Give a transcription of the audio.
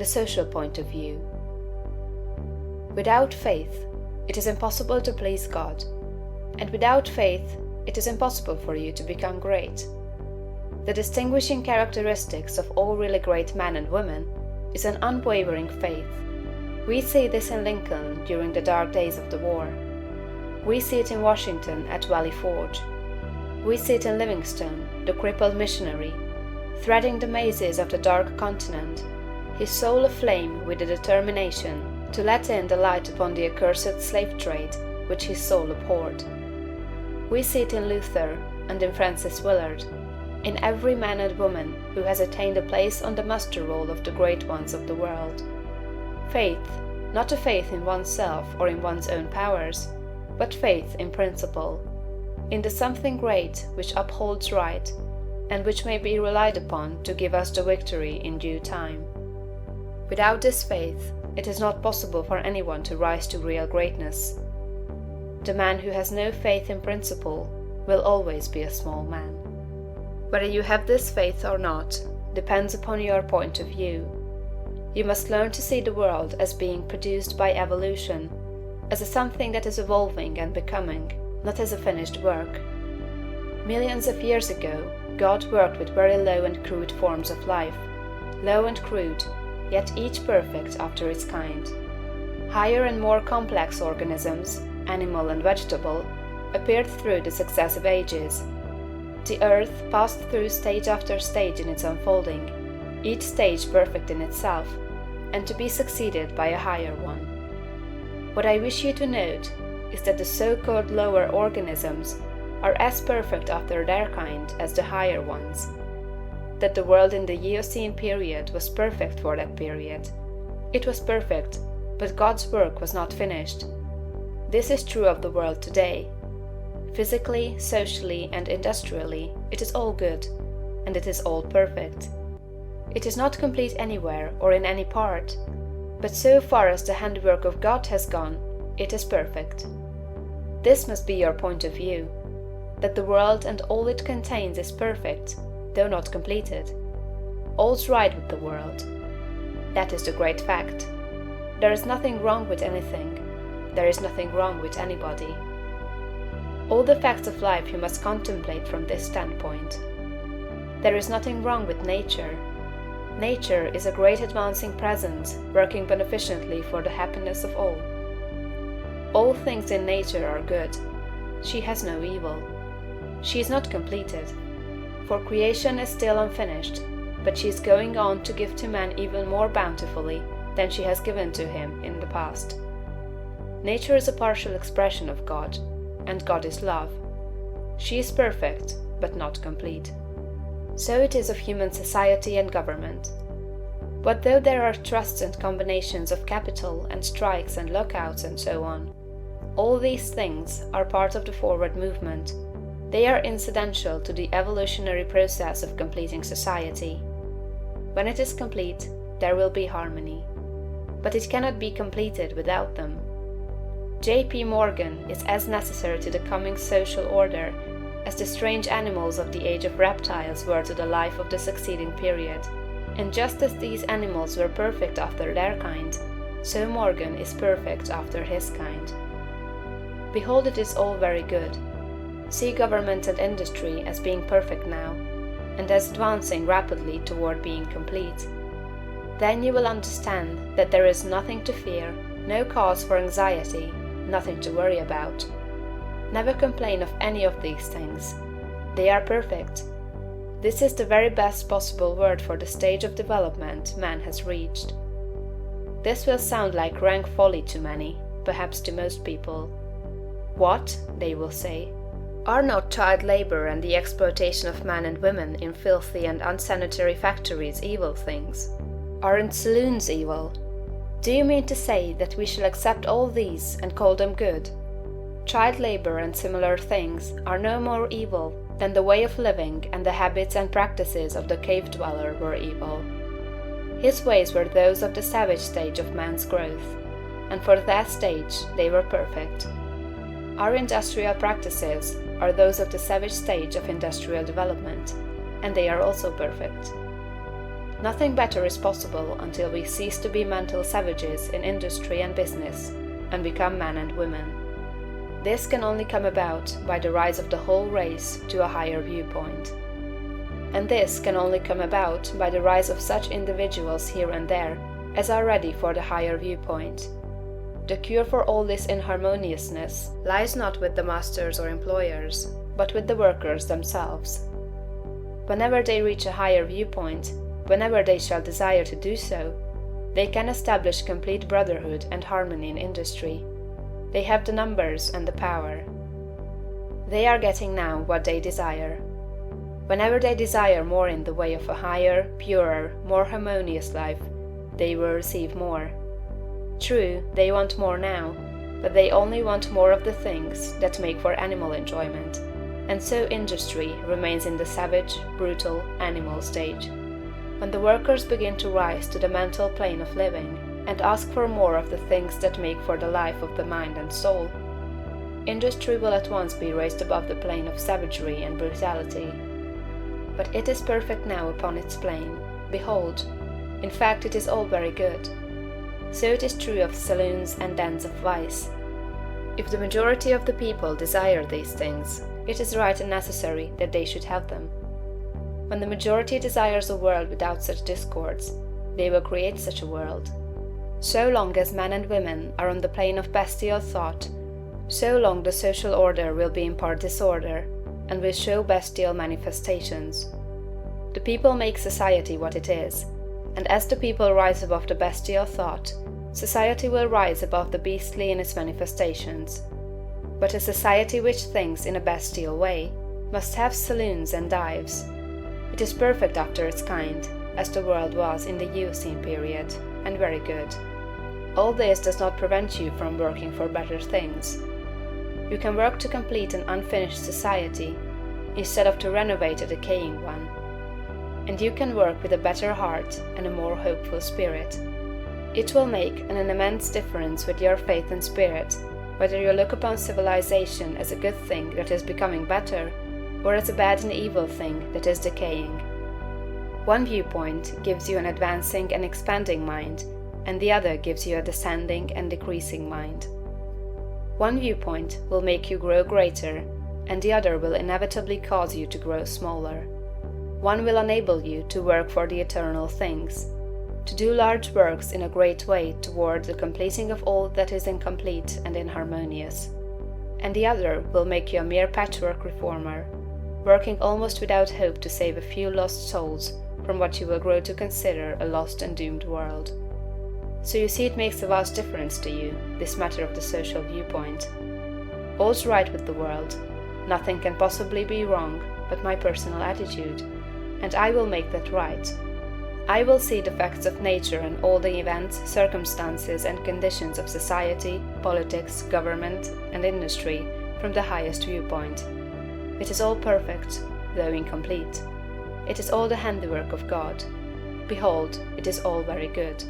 the social point of view. Without faith, it is impossible to please God, and without faith, it is impossible for you to become great. The distinguishing characteristics of all really great men and women is an unwavering faith. We see this in Lincoln during the dark days of the war. We see it in Washington at Valley Forge. We see it in Livingstone, the crippled missionary, threading the mazes of the dark continent, his soul aflame with the determination to let in the light upon the accursed slave trade which his soul abhorred. We see it in Luther and in Francis Willard, in every man and woman who has attained a place on the muster roll of the great ones of the world. Faith, not a faith in oneself or in one's own powers, but faith in principle, in the something great which upholds right, and which may be relied upon to give us the victory in due time. Without this faith, it is not possible for anyone to rise to real greatness. The man who has no faith in principle will always be a small man. Whether you have this faith or not depends upon your point of view. You must learn to see the world as being produced by evolution, as a something that is evolving and becoming, not as a finished work. Millions of years ago, God worked with very low and crude forms of life, low and crude, yet each perfect after its kind. Higher and more complex organisms, animal and vegetable, appeared through the successive ages. The earth passed through stage after stage in its unfolding, each stage perfect in itself, and to be succeeded by a higher one. What I wish you to note is that the so-called lower organisms are as perfect after their kind as the higher ones. That the world in the Eocene period was perfect for that period. It was perfect, but God's work was not finished. This is true of the world today. Physically, socially, and industrially, it is all good, and it is all perfect. It is not complete anywhere or in any part, but so far as the handiwork of God has gone, it is perfect. This must be your point of view, that the world and all it contains is perfect, though not completed. All's right with the world. That is the great fact. There is nothing wrong with anything. There is nothing wrong with anybody. All the facts of life you must contemplate from this standpoint. There is nothing wrong with nature. Nature is a great advancing presence, working beneficently for the happiness of all. All things in nature are good. She has no evil. She is not completed, for creation is still unfinished, but she is going on to give to man even more bountifully than she has given to him in the past. Nature is a partial expression of God, and God is love. She is perfect, but not complete. So it is of human society and government. What though there are trusts and combinations of capital and strikes and lockouts and so on? All these things are part of the forward movement. They are incidental to the evolutionary process of completing society. When it is complete, there will be harmony. But it cannot be completed without them. J.P. Morgan is as necessary to the coming social order as the strange animals of the age of reptiles were to the life of the succeeding period. And just as these animals were perfect after their kind, so Morgan is perfect after his kind. Behold, it is all very good. See government and industry as being perfect now, and as advancing rapidly toward being complete. Then you will understand that there is nothing to fear, no cause for anxiety, nothing to worry about. Never complain of any of these things. They are perfect. This is the very best possible word for the stage of development man has reached. This will sound like rank folly to many, perhaps to most people. What, they will say, are not child labor and the exploitation of men and women in filthy and unsanitary factories evil things? Aren't saloons evil? Do you mean to say that we shall accept all these and call them good? Child labor and similar things are no more evil than the way of living and the habits and practices of the cave dweller were evil. His ways were those of the savage stage of man's growth, and for that stage they were perfect. Our industrial practices are those of the savage stage of industrial development, and they are also perfect. Nothing better is possible until we cease to be mental savages in industry and business, and become men and women. This can only come about by the rise of the whole race to a higher viewpoint. And this can only come about by the rise of such individuals here and there as are ready for the higher viewpoint. The cure for all this inharmoniousness lies not with the masters or employers, but with the workers themselves. Whenever they reach a higher viewpoint, whenever they shall desire to do so, they can establish complete brotherhood and harmony in industry. They have the numbers and the power. They are getting now what they desire. Whenever they desire more in the way of a higher, purer, more harmonious life, they will receive more. True, they want more now, but they only want more of the things that make for animal enjoyment, and so industry remains in the savage, brutal, animal stage. When the workers begin to rise to the mental plane of living, and ask for more of the things that make for the life of the mind and soul, industry will at once be raised above the plane of savagery and brutality. But it is perfect now upon its plane. Behold, in fact it is all very good. So it is true of saloons and dens of vice. If the majority of the people desire these things, it is right and necessary that they should have them. When the majority desires a world without such discords, they will create such a world. So long as men and women are on the plane of bestial thought, so long the social order will be in part disorder, and will show bestial manifestations. The people make society what it is, and as the people rise above the bestial thought, society will rise above the beastly in its manifestations. But a society which thinks in a bestial way must have saloons and dives. It is perfect after its kind, as the world was in the Eocene period, and very good. All this does not prevent you from working for better things. You can work to complete an unfinished society, instead of to renovate a decaying one. And you can work with a better heart and a more hopeful spirit. It will make an immense difference with your faith and spirit, whether you look upon civilization as a good thing that is becoming better, or as a bad and evil thing that is decaying. One viewpoint gives you an advancing and expanding mind, and the other gives you a descending and decreasing mind. One viewpoint will make you grow greater, and the other will inevitably cause you to grow smaller. One will enable you to work for the eternal things, to do large works in a great way toward the completing of all that is incomplete and inharmonious, and the other will make you a mere patchwork reformer, working almost without hope to save a few lost souls from what you will grow to consider a lost and doomed world. So you see it makes a vast difference to you, this matter of the social viewpoint. All's right with the world. Nothing can possibly be wrong but my personal attitude, and I will make that right. I will see the facts of nature and all the events, circumstances, and conditions of society, politics, government, and industry from the highest viewpoint. It is all perfect, though incomplete. It is all the handiwork of God. Behold, it is all very good.